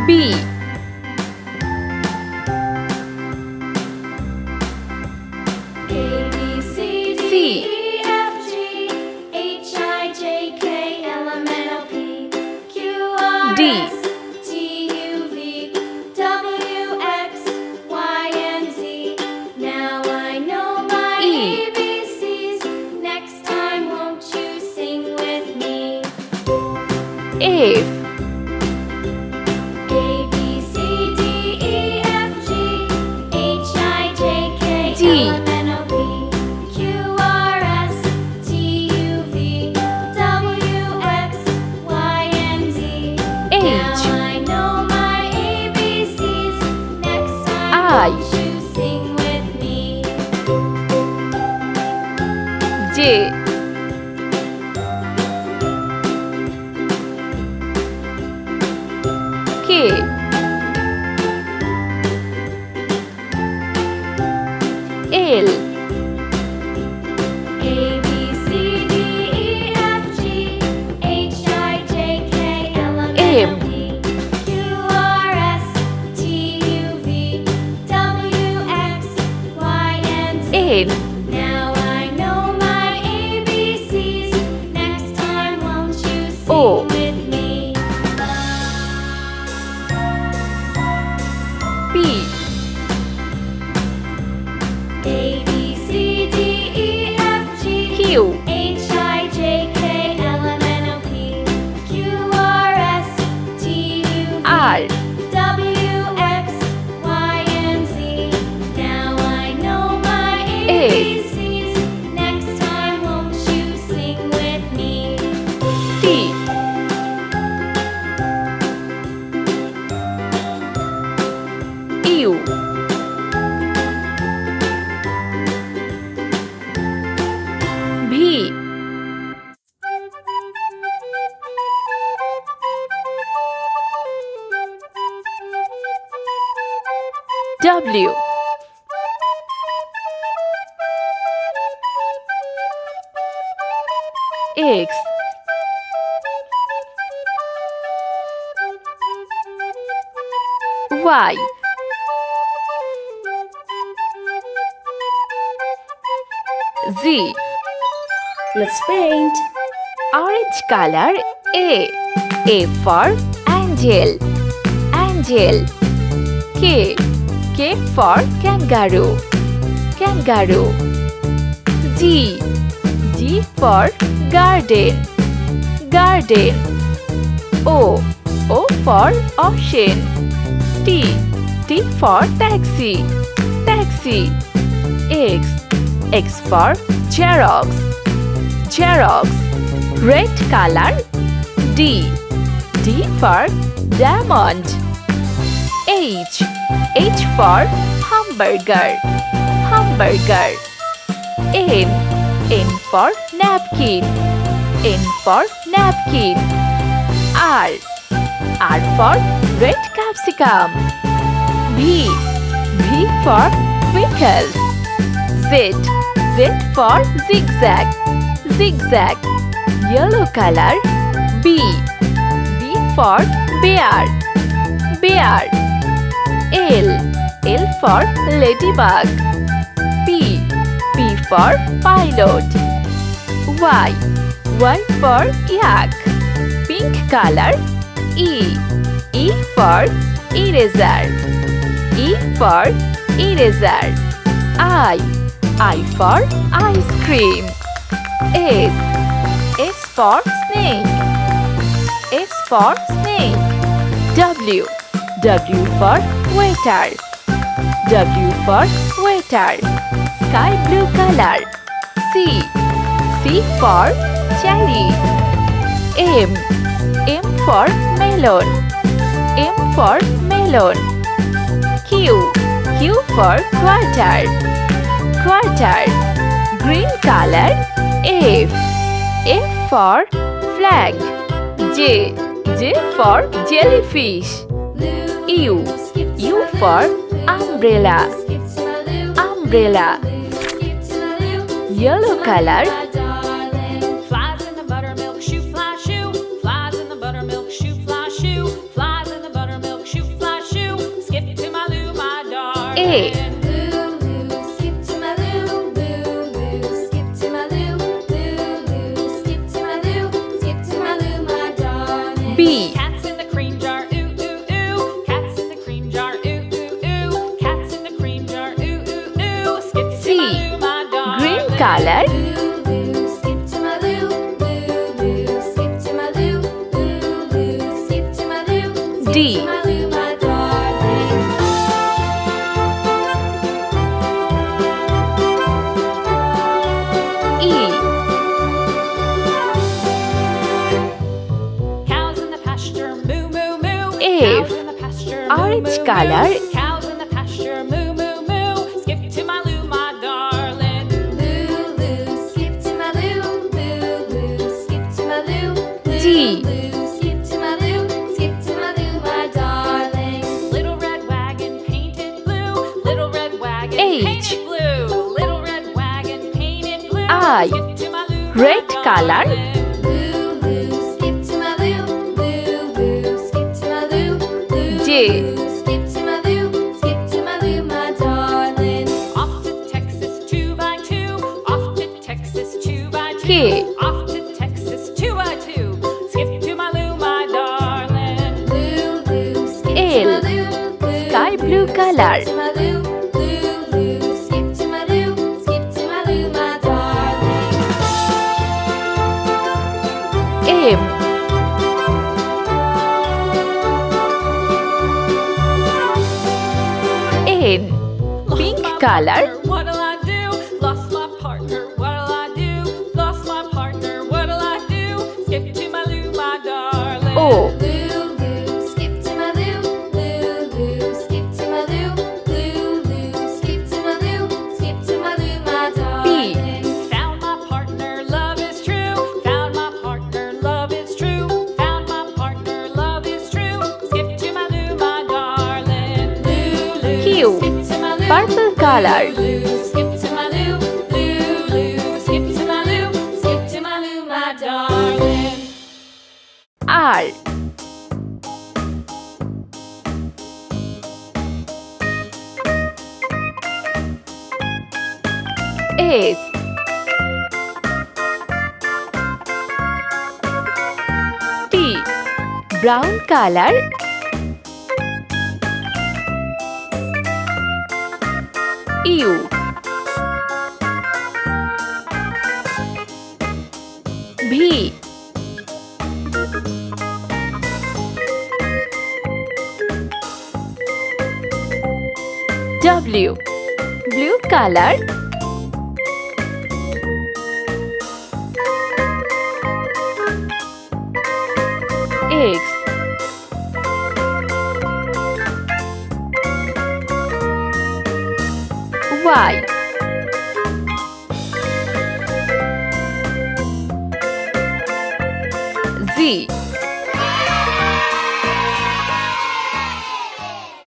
B. A, B, C, D, C. E, F, G, H, I, J, K, L, M, N, O, P, Q, R, D. S, T, U, V, W, X, Y, and Z. Now I know my E. ABCs. Next time, won't you sing with me? F. A, B, C, D, E, F, G, H, I, J, K, G. L, M, N, O, P, Q, R, S, T, U, V, W, X, Y, and Z. H. Now I know my ABCs. Next time, I. won't you sing with me? J. K. L. A, B, C, D, E, F, G, H, I, J, K, L, M, N, O, P, Q, R, S, T, U, V, W, X, Y, and Z. N. Now I know my ABCs. Next time, won't you sing O. with me? P. A, B, C, D, E, F, G, Q. H, I, J, K, L, M, N, O, P, Q, R, S, T, U, V, R. W, X, Y, and Z. Now I know my S. ABCs. Next time, won't you sing with me? T. U. V. W. X. Y. Z. Let's paint. Orange color. A. A for angel. Angel. K. K for kangaroo. Kangaroo. G. G for garden. Garden. O. O for ocean. T. T for taxi. Taxi. X. X for Xerox. Xerox. Red color. D. D for diamond. H. H for hamburger. Hamburger. N. N for napkin. N for napkin. R. R for red capsicum. V. V for vehicles. Z. Z for zigzag. Zigzag. Yellow color. B. B for bear. Bear. L. L for ladybug. P. P for pilot. Y. Y for yak. Pink color. E. E for eraser. E for eraser. I. I for ice cream. S. S for snake. S for snake. W. W for waiter. W for waiter. Sky blue color. C. C for cherry. M. M for melon. M for melon. Q. Q for quarter. Quarter. Green color. F. F for flag. J. J for jellyfish. U. U for umbrella. Umbrella. Yellow color. Flies in the buttermilk shoe, fly shoe. Flies in the buttermilk shoe, fly shoe. Flies in the buttermilk shoe, darling. Lulu, skip to my Lou, Lulu, skip to my Lou, Lulu, skip to my Lou, skip to my Lou, my darling. B. Cats in the cream jar, ooh, ooh, ooh. Cats in the cream jar, ooh, ooh, ooh. Cats in the cream jar, ooh, ooh, ooh. Skip to C. my Lou, my darling. Green color. Lulu, skip to my Lou, Lulu, skip to my Lou, Lulu, skip to my Lou, skip D. to my Lou, my darling. E. Cows in the pasture, moo, moo, moo. F. Cows in the pasture, moo, Orange moo, color. moo. Cows in the pasture, moo, moo, moo. Skip to my Lou, my darling. Lulu, skip to my Lou, Lulu, skip to my Lou, G. Lulu, skip to my Lou, skip to my Lou, my darling. Little red wagon painted blue. Little red wagon H. painted blue. Little red wagon painted blue. I. Skip to my Lou, Red my color. darling. Lulu, skip to my Lou, Lulu, skip to my Lou, J. Lulu, skip to my Lou, skip to my Lou, my darling. Off to Texas 2x2. Off to Texas 2x2. K. Off to Texas 2x2. Skip to my Lou, my darling. Lulu, skip to L. my Lou, Sky blue color. skip to my Lou, Lulu, skip to my Lou, skip to my Lou, my darling. M. N. Lost Pink my color. partner, what'll I do? Lost my partner, what'll I do? Lost my partner, what'll I do? Skip to my Lou, my darling. O. Lulu, skip to my Lou, Lulu, skip to my Lou, Lulu, skip to my Lou, skip to my Lou, my darling. Found my partner, love is true. Found my partner, love is true. Found my partner, love is true. Skip to my Lou, my darling. Lulu, Q. skip to my Lou. Purple color. Lulu, skip to my Lou. Lulu, skip to my Lou. Skip to my Lou, my darling. R. S. T. Brown color. U. V. W. Blue color. X. Y. Z.